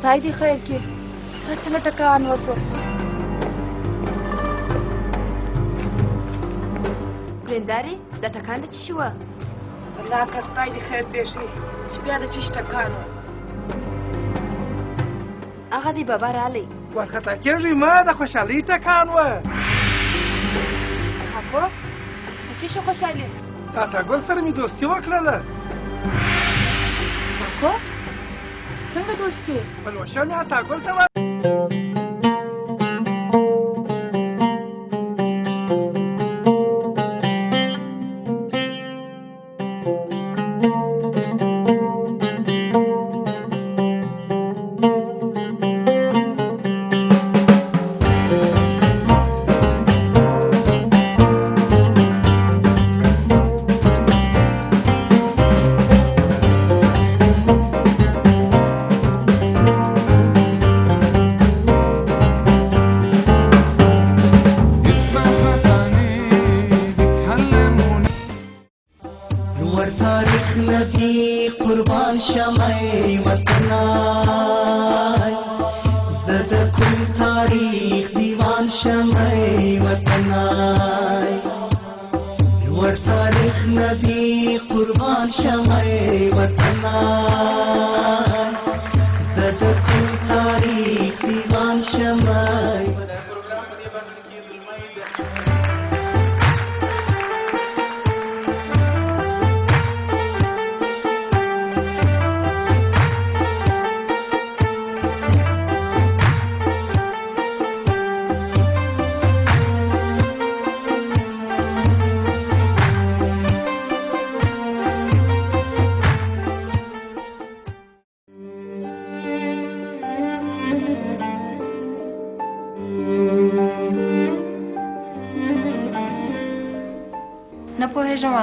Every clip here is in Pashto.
خدای دې خیر کړي دا څنګه ټکان وسوه ورېندارې دا ټکان د څه شي وه الله که خدای دې خیر پېښ کړي چې بیا د چیش ټکان وه هغه دی بابا رالی وارخطا کېږئ مه د خوشحالۍ ټکان وه کاکو د څه شي خوشحالي تاته سره مې دوستي وکړله کاکو څنګه دوستي پلوشه مې عطاګل ته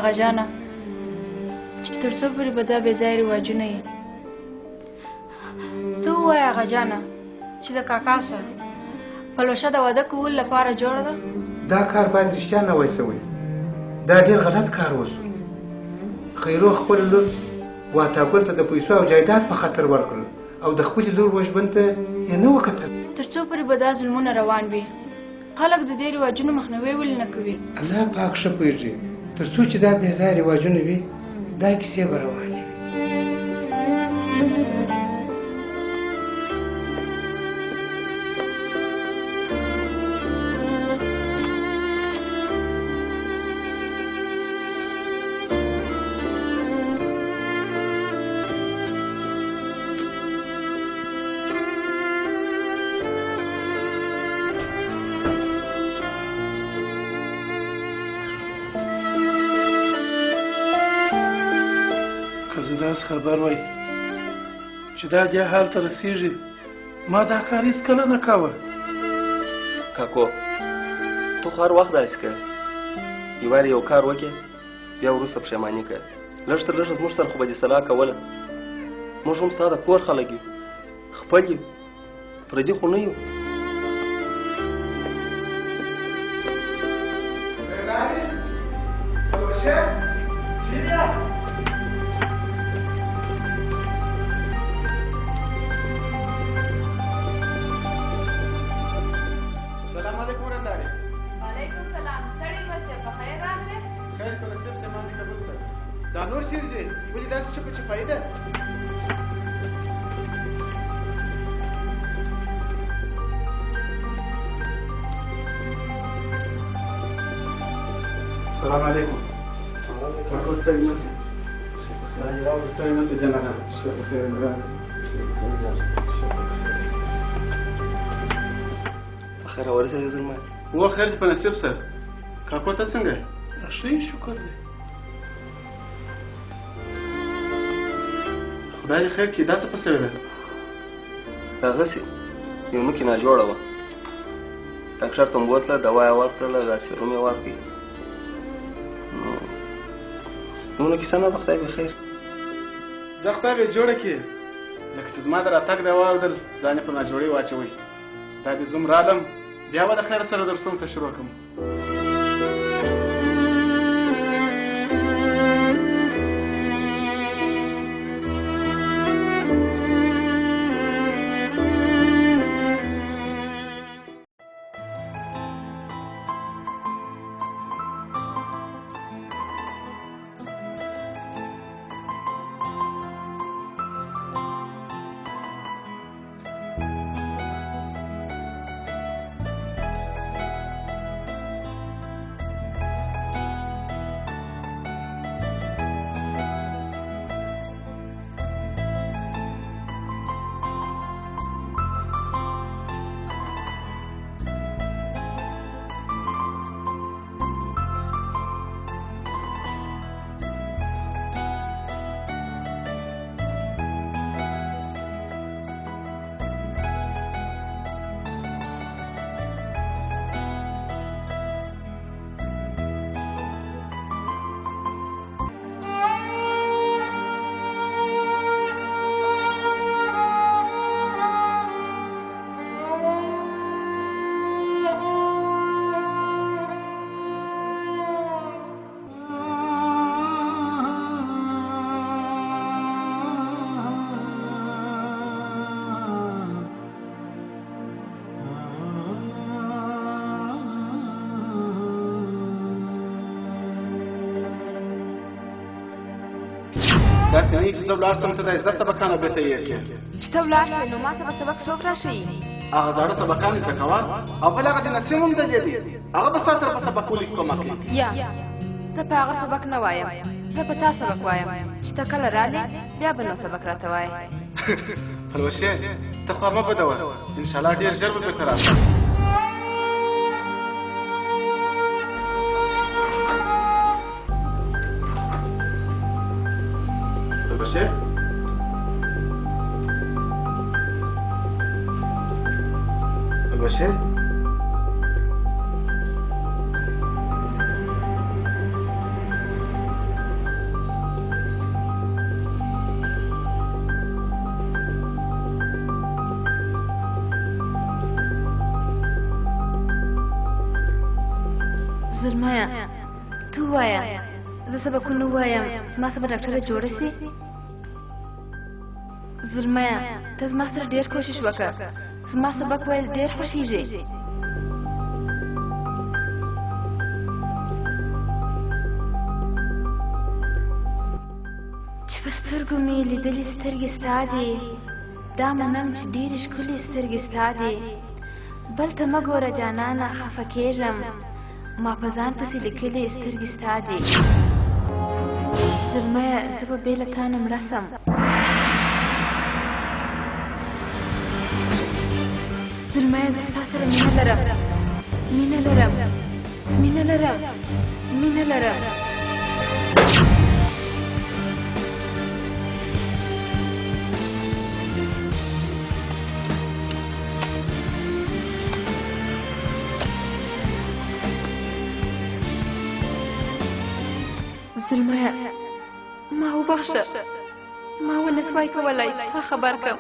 هغه جانه چې تر څو پورې به دا بې ځایه رواجونه یې ته ووایه هغه جانه چې د کاکا سره پلوشه د واده کولو لپاره جوړه ده دا کار باید رښتیا نه وای سوی دا ډېر غلط کار وسو خیرو خپل لور واتاګل ته د پیسو او جایداد په خطر ورکړل او د خپلې لور وژبن ته یې نه وکتل تر څو پورې به دا ظلمونه روان وي خلک د دې رواجونو مخنیوی ولې نه کوي الله پاک ښه پوهېږي تر څو چې دا بې ځایه رواجونه وي دا کیسې به روانې وي خبر وای چې دا دې حال ته رسیږي ما دا کار هیڅکله نه کاوه کاکو تو خو هر وخت داسې کوې یو وار یو کار وکړې بیا وروسته پښیماني کوې لږ تر لږه زموږ سره خو به دې صلاح کوله موږ هم ستا د کور خلک یو خپل یو پردي خو نه یو السلام علیکم ستړي مسئ جنرال خیر ورسېدې زلمی و خیر دې په نصیب سره کاکو ته څنګه یې ښه یې شکر دی خدای دې خیر کړي دا څه په سوې ده دغسې یو مکې ناجوړه وه ډاکټر ته مو بوتله دوا یې ورکړله هغه سیروم یې ورکړي نو کیسه نه ده خدای به خیر زه خدای به جوړه کړي لکه چې زما د راتګ دی واورېدل ځان یې په ناجوړۍ واچوئ دا دې زوم رالم بیا به د خیر سره درسونو ته شروع کړم داسې نه چې زه ولاړ سم ته د زده سبقانه بېرته یې کړې چې ته ولاړ شې نو ما ته به سبق څوک راښیي هغه زاړه سبقان زده کوه او بل هغه د نسیم هم دلې دي هغه به ستا سره په سبقونو کې کومک کوي یا زه په هغه سبق نه وایم زه په تا سبق وایم چې ته کله رالې بیا به نو سبق راته وایې پلوشې ته خوا مه بدوه انشاءالله ډېر ژر به بېرته راشم پلوشې پلوشې زلمیا ته ووایه زه سبقونه ووایم زما څه به ډاکټره جوړه سي زلمیا ته زما سره ډېر کوشش وکړه زما سبق ویل ډېر خوښیږي چې په سترګو مې لیدلې سترګې ستا دي دا منم چې ډېرې ښکلې سترګې ستا دي بل ته مه ګوره جانانه خفه کېږم ما په ځان پسې لیکلې سترګې ستا دي زلمیه زه به بې له تا نه مړه سم زلمیه زه ستا سره مینه لرم مینه لرم مینه لرم مینه لرم زلمیا ما وبخښه ما ونسوای کولی چې تا خبر کړم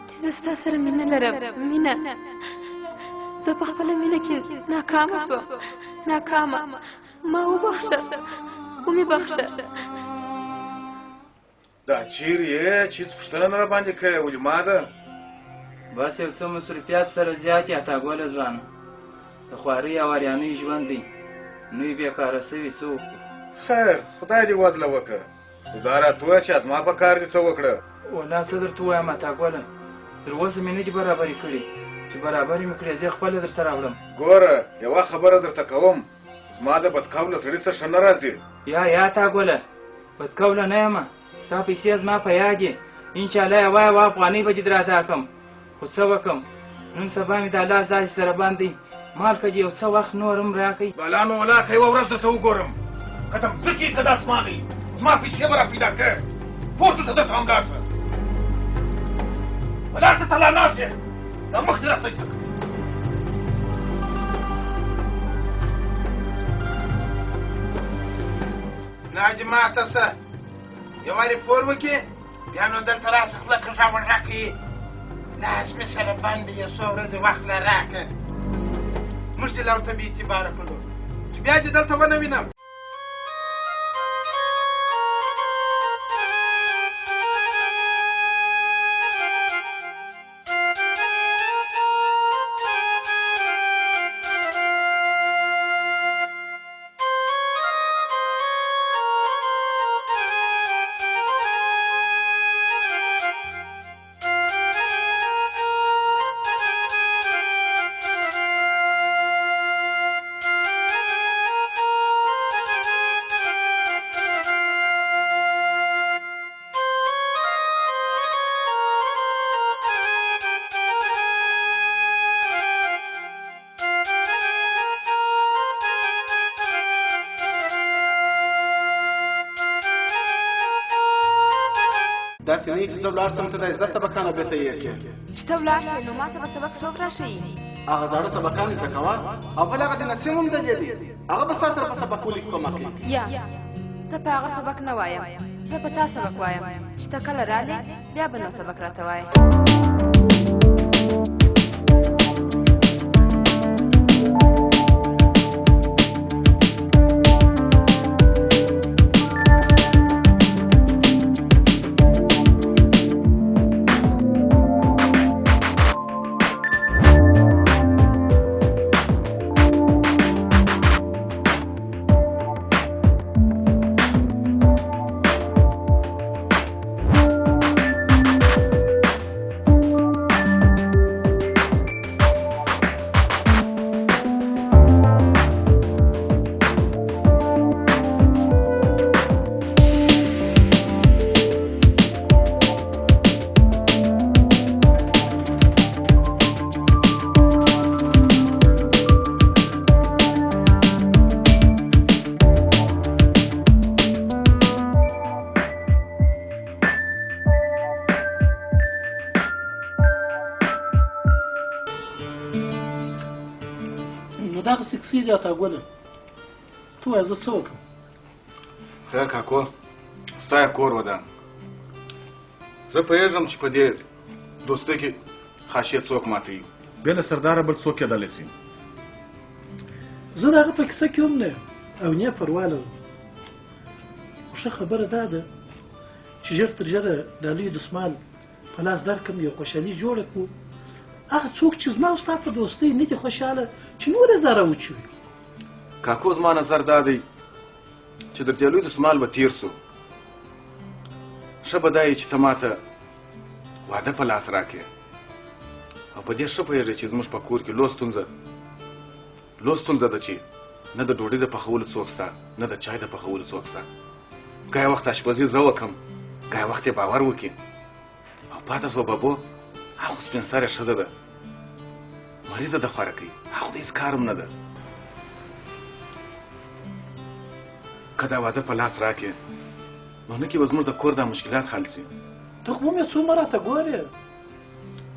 چې زه ستا سره مینه لرم مینه زه په خپله مینه کې ناکامه شوم ناکامه ما وبخښه ومې بخښه دا چیرې یې چې هېڅ پوښتنه نه راباندې کوې ولې ما ده بس یو څه مصروفیات سره زیات یې عطاګله ځوانه د خوارۍ او اریانۍ ژوند دی نوی بېکاره سوي څه وکړو خیر خدای دې وزله وکړه خو دا راته ووایه چې زما په کار دې څه وکړه والله څه درته ووایم عطاګله تر اوسه مې نه دي برابرې کړي چې برابرې مې کړې زه خپله درته راوړم ګوره یوه خبره درته کوم زما د بدقوله سړي څه ښه نه راځي یا عطاګله بدقوله نه یم ستا پیسې زما په یاد دي انشاءالله یوه افغانۍ به دې در ادا کړم خو څه وکړم نن سبا مې د الله داسې سره باندې مال که دې یو څه وخت نور هم راکوي بلا نو ولا که یوه ورځ درته وګورم که ته ځمکې که د اسمانۍ زما پیسې به را پیدا کړې پورته شه دلته همدار شه ولاړ شه تلا ناست یې دا مخ دې راسته ایسته کړه ناجي ماته څه یو وارې پور وکړې بیا نو دلته راشه خوله کږه وږه کوي لاس مې سره بند دی یو څو ورځې وخت لا راکړه موږ دې لا ورته بې اعتباره کړو چې بیا دې دلته ونه وینم داسې نه چې زه ولاړ سم ته د زده سبقانه بېرته یې کړې چې ته ولاړ شې نو ما ته به سبق څوک راښیي هغه زاړه سبقان زده کوه او بل هغه د نسیم هم دلې دي هغه به ستا سره په سبقونو کې کومک کوي یا زه په هغه سبق نه وایم زه په تا سبق وایم چې ته کله رالې بیا به نو سبق راته وایې هغسې کیسې دي اتا ګله ته وایه زه څه وکړم خیر کاکو ستا یې کور ودان زه پوهېږم چې په دې دوستۍ کې خاشیه څوک ماتوي بې له سرداره بل څوک کېدلی شي زه د هغه په کیسه کې هم نه یم او نه یې پروا لرم خو ښه خبره دا ده چې ژر تر ژره دا لوی دسمال په لاس درکړم یو خوشحالي جوړه کړو هغه څوک چې زما او ستا په دوستۍ نه دي خوشحاله چې نور یې زاره وچوي کاکو زما نظر دا دی چې د دې لوی دسمال به تیر سو ښه به دا یې چې ته ماته واده په لاس راکړې او په دې ښه پوهېږې چې زموږ په کور کې لو ستونزه ده چې نه د ډوډۍ د پخولو څوک شته نه د چای د پخولو څوک شته ګای وخت اشپزي زه وکړم ګای وخت یې باور وکړي او پاته سوه ببو هغه سپین سرې ښځه ده مریضه ده خواره کوي هغه د هېڅ کار هم نه ده که دا واده په لاس راکړې نو نه کې به زموږ د کور دا مشکلات حل شي ته خو مې څومره راته ګورې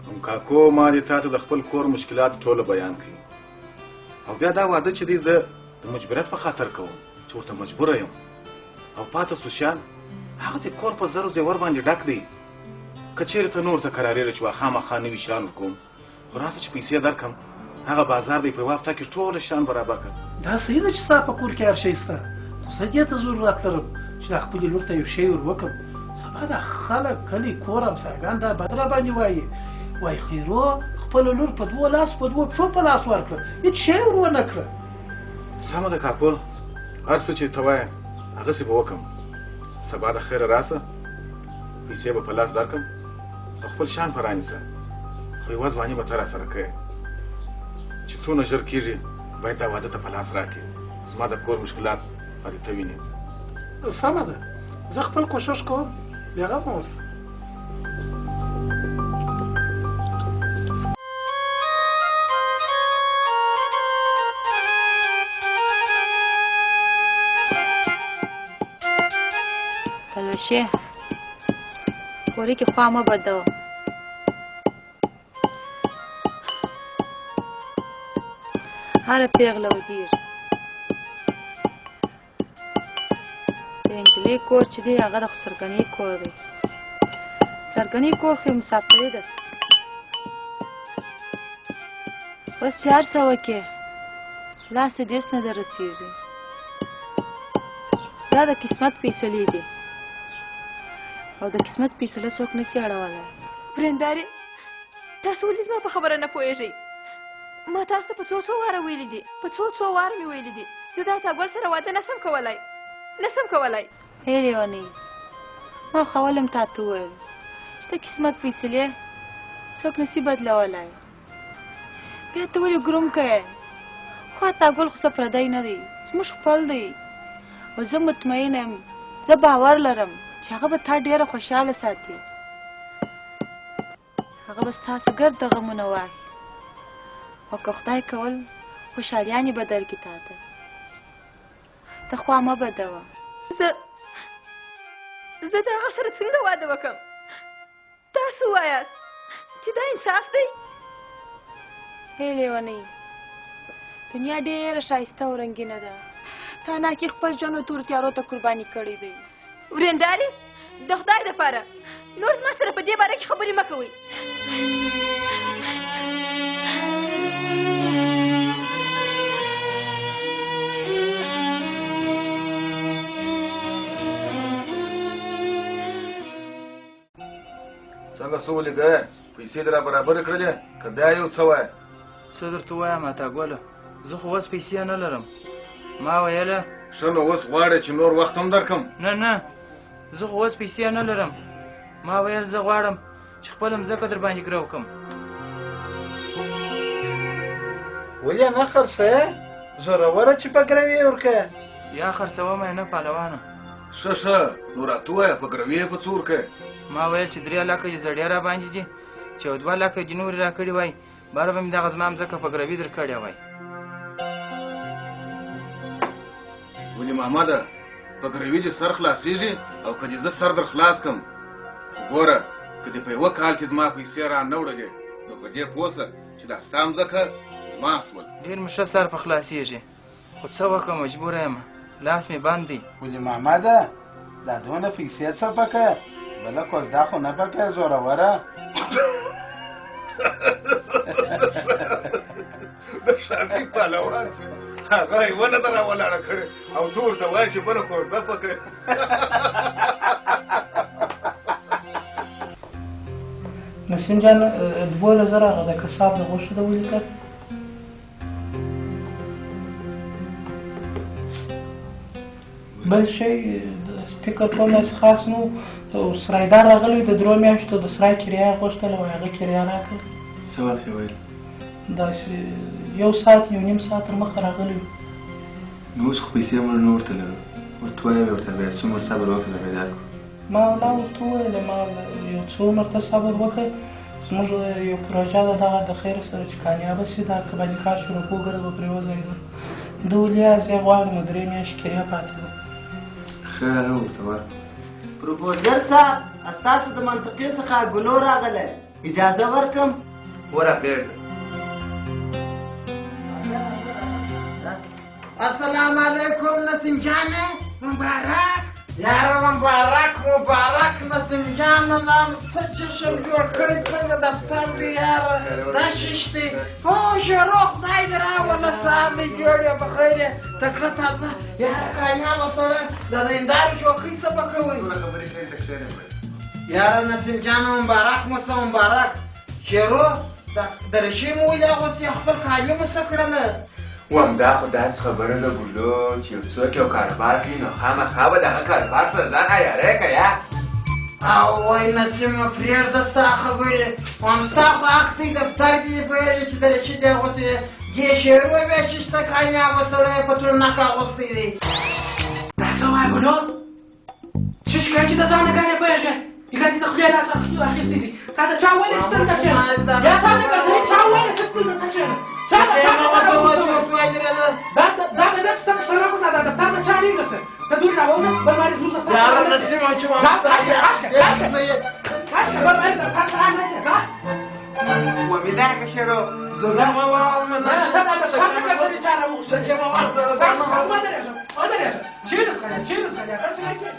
هم کاکو ما دې تا ته د خپل کور مشکلات ټوله بیان کړي او بیا دا واده چې دی زه د مجبوریت په خاطر کوم چې ورته مجبوره یم او پاته سو شیان هغه د کور په زرو زیور باندې ډک دی که چېرې ته نور ته قرارېږه چې خامخا نوي شیان ورکوم خو راسه چې پیسې درکړم هغه بازار دی په یوه هفته کې ټوله شیان برابر کړه دا صحیح ده چې ستا په کور کې هر شی شته خو زه دې ته ضرورت لرم چې دا خپلې لور ته یو شی ور وکړم سبا دا خلک کلي کور همسایګان دا بد راباندې وایي وای خیرو خپله لور په دوو لاسو په دوو پښو په لاس ورکړه هېڅ شی ور ونه کړه سمه ده کاکو هر څه چې ته وایې هغسې به وکړم سبا د خیره راسه پیسې به په لاس درکړم او خپل شیان به رانیسه خو یوه ځواني به ته راسره کوې چې څونه ژر کېږي باید دا واده ته په لاس راکړې زما د کور مشکلات باندې ته وینې سمه ده زه خپل کوشش کوم بېغمه اوسه پلوشې کورې کې خوا مه بدوه هره پېغله ودېږي د نجلۍ کور چې دی هغه د خسرګنۍ کور دی پلرګنۍ کور خو یې مسافري ده بس چې هر څه وکړې لاس ته دې هېڅ نه دررسېږي دا د قسمت فیصلې دي او د قسمت فیصله څوک نشي اړولی ورېندارې تاسو ولې زما په خبره نه پوهېږئ ما تاسو ته په څو واره ویلي دي په څو واره مې ویلي دي زه دا تاګل سره واده نسم کولی هی لیونۍ ما خو اول هم تا ته وویل چې د قسمت فیصلې څوک نشي بدلولی بیا ته ولې ګروم کوې خو تاګل خو څه پردی نه دی زموږ خپل دی او زه مطمئنه یم زه باور لرم چې هغه به تا ډېره خوشحاله ساتي هغه به ستاسو ګرد د غمونه واخلي او که خدای کول خوشحالیانې به درکړي تا ته ته خوا مه بدوه زه د هغه سره څنګه واده وکړم تاسو وایاست چې دا انصاف دی هی لیونۍ دنیا ډېره ښایسته او رنګینه ده تا ناکي خپل ژوند و تورو تیارو ته قرباني کړی دی ورېندارې د خدای دپاره نور زما سره په دې باره کې خبرې مه کوئ څنګه څه ولیږه پیسې دې را برابرې کړلې که بیا یو څه وایه څه درته ووایم اتاګوله زه خو اوس پیسې نه لرم ما ویله ښه نو اوس غواړې چې نور وخت هم درکړم نه زه خو اوس پیسې نه لرم ما ویل زه غواړم چې خپله مځکه در باندې ګرو کړم ولې نه خرڅوې زوروره چې په ګروې ورکړې یا خرڅوم یې نه پهلوانه ښه نو راته ووایه په ګروې په څه ورکړې ما ویل چې 3 لکه یې زړیا را باندې دي چې 2 لکه دې نورې را کړي وای باره به مې دغه زما مځکه په ګروي در کړې وای ولې محمده په ګروي دې سر خلاصېږي او که دې زه سر در خلاص کړم خو ګوره که دې په یوه کال کې زما پیسې را نه وړلې نو په دې پوه شه چې دا ستا مځکه زما سول ډېر مې ښه سر په خلاصېږي خو څه وکړم مجبوره یم لاس مې بند دی ولې محمده دا دونه پیسې څه پکې بله کوزده خو نه پکې زوروره د شافي پهلوان هغه یې ونه ده راولاړه کړې او ته ورته وایې چې بله کوزده پکې نسیم جان 2000 هغه د کساب د غوښو ده ولیکه بل شی فکر کوم داسې خاص نو سرایدار راغلی د 3 میاشتو د سرای کرایه یې غوښتله او هغه کرایه راکړه څه وخت یې ویل داسې 1 ساعت 1.5 ساعت تر مخه راغلی نو اوس خو پیسې موږ نه ورته لرو ورته وایه ورته بیا څومره صبر وکړه بیا بیدار کړو ما ولا ورته وویل ما یو څو عمر ته صبر وکړه زموږ یو پروژه ده دغه د خیر سره چې کامیابه شي دا که باندې کار شروع کړو ګډه به پرې وځایږو د ولیا زه غواړم 3 میاشتې کرایه پاتې ده ښه هغه ورته ورکړو پروډیوسر صاحب ستاسو د منطقې څخه ګلو راغلی اجازه ورکړم ورا پرېږده السلام علیکم نسیم جانه مبارک یاره مبارک نسیم جان الله مې څه جشن جوړ کړی څنګه دفتر دی یاره دا شش دی هو شروع خدای دې راوله سهار دې جوړ یې په خیر یې تکړه تازه یاره کامیابه سړی د نندارې چوکۍ څه به کوئ یاره نسیم جان مبارک مو څه مبارک شروع درشي مو ویلې اغوستې خپل کالي مو څه کړله و همدا خو داسې خبره ده ګلو چې یو څوک یو کاروبار کوي نو خامخا به د هغه کاروبار سره ځان عیاری که یا او وای نسیمه پرېږده ستا خبرې هم ستا خو حق دی دفتر کې دې پوهېږې چې درشي دی اغوستې دې شعر ووایه چې شته کامیابه سړی په ټول نک اغوستی دی دا څه وایه ګلو څه شکایت چې د ځان نه ګڼې پوهېږې ایله دې د خولې لاس اخیستی دي تا ته چا ویلې چې دلته کښېنه یا تا ته که سړي چا ویلې چې دلته کښېنه دا د دې څه مشوره کوته دا دفتر ته چا نه ورسه ته دور راوځه بل باندې زموږ دفتر یاره نسیمه چې ما کاشکه بل باندې دفتر ته نه شي ځه وبالله شروع زلمه ما نه دا د دفتر ته څه چاره مو څه چې ما ورته ما درېږم چیرې څنګه تاسو نه کې